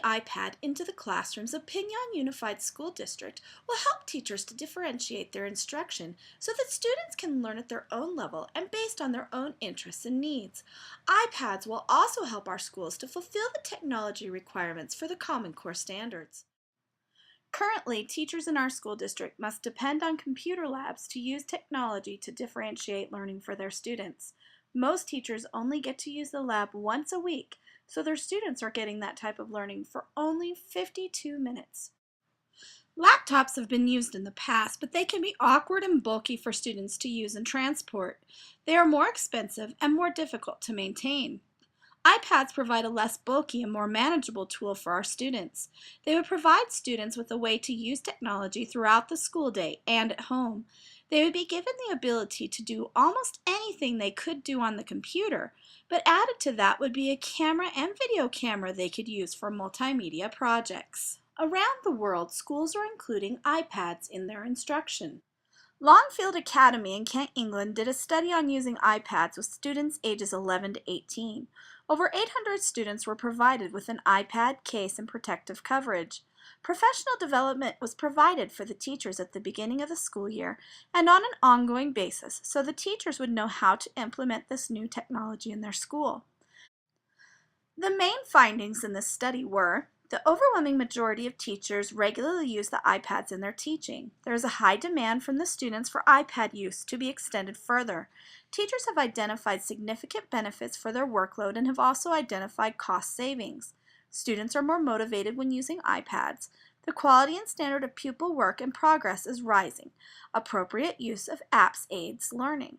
iPad into the classrooms of Pinyon Unified School District will help teachers to differentiate their instruction so that students can learn at their own level and based on their own interests and needs. iPads will also help our schools to fulfill the technology requirements for the Common Core standards. Currently, teachers in our school district must depend on computer labs to use technology to differentiate learning for their students. Most teachers only get to use the lab once a week, so their students are getting that type of learning for only 52 minutes. Laptops have been used in the past, but they can be awkward and bulky for students to use and transport. They are more expensive and more difficult to maintain. iPads provide a less bulky and more manageable tool for our students. They would provide students with a way to use technology throughout the school day and at home. They would be given the ability to do almost anything they could do on the computer, but added to that would be a camera and video camera they could use for multimedia projects. Around the world, schools are including iPads in their instruction. Longfield Academy in Kent, England did a study on using iPads with students ages 11 to 18. Over 800 students were provided with an iPad case and protective coverage. Professional development was provided for the teachers at the beginning of the school year and on an ongoing basis so the teachers would know how to implement this new technology in their school. The main findings in this study were: the overwhelming majority of teachers regularly use the iPads in their teaching. There is a high demand from the students for iPad use to be extended further. Teachers have identified significant benefits for their workload and have also identified cost savings. Students are more motivated when using iPads. The quality and standard of pupil work and progress is rising. Appropriate use of apps aids learning.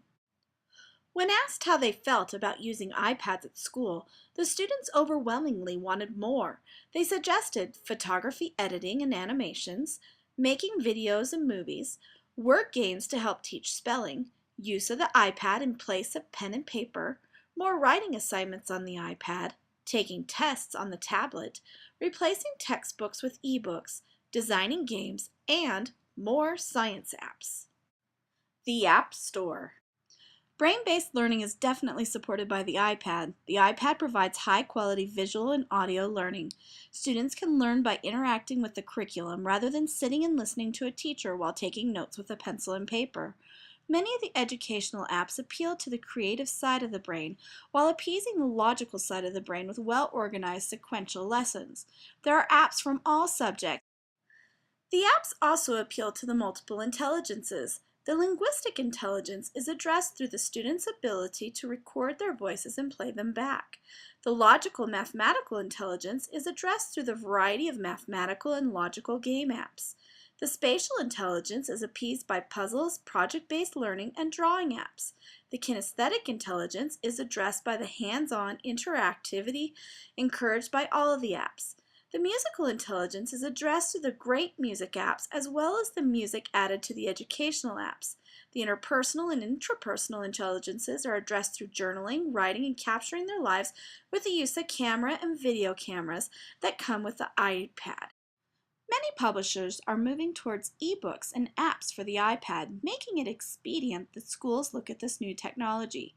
When asked how they felt about using iPads at school, the students overwhelmingly wanted more. They suggested photography editing and animations, making videos and movies, word games to help teach spelling, use of the iPad in place of pen and paper, more writing assignments on the iPad, taking tests on the tablet, replacing textbooks with ebooks, designing games, and more science apps. The App Store. Brain-based learning is definitely supported by the iPad. The iPad provides high-quality visual and audio learning. Students can learn by interacting with the curriculum rather than sitting and listening to a teacher while taking notes with a pencil and paper. Many of the educational apps appeal to the creative side of the brain while appeasing the logical side of the brain with well-organized sequential lessons. There are apps from all subjects. The apps also appeal to the multiple intelligences. The linguistic intelligence is addressed through the student's ability to record their voices and play them back. The logical mathematical intelligence is addressed through the variety of mathematical and logical game apps. The spatial intelligence is appeased by puzzles, project-based learning, and drawing apps. The kinesthetic intelligence is addressed by the hands-on interactivity encouraged by all of the apps. The musical intelligence is addressed through the great music apps as well as the music added to the educational apps. The interpersonal and intrapersonal intelligences are addressed through journaling, writing, and capturing their lives with the use of camera and video cameras that come with the iPad. Many publishers are moving towards ebooks and apps for the iPad, making it expedient that schools look at this new technology.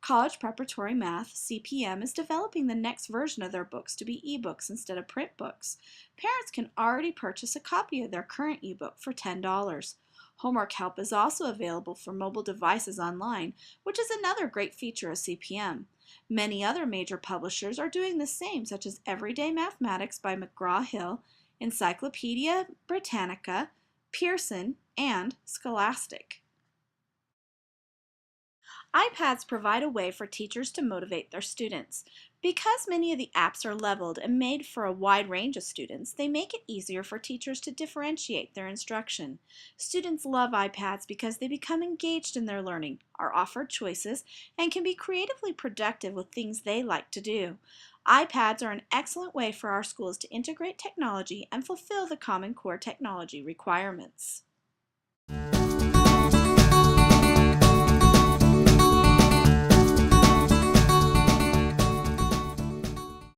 College Preparatory Math, CPM, is developing the next version of their books to be ebooks instead of print books. Parents can already purchase a copy of their current ebook for $10. Homework help is also available for mobile devices online, which is another great feature of CPM. Many other major publishers are doing the same, such as Everyday Mathematics by McGraw-Hill, Encyclopedia Britannica, Pearson, and Scholastic. iPads provide a way for teachers to motivate their students. Because many of the apps are leveled and made for a wide range of students, they make it easier for teachers to differentiate their instruction. Students love iPads because they become engaged in their learning, are offered choices, and can be creatively productive with things they like to do. iPads are an excellent way for our schools to integrate technology and fulfill the Common Core technology requirements.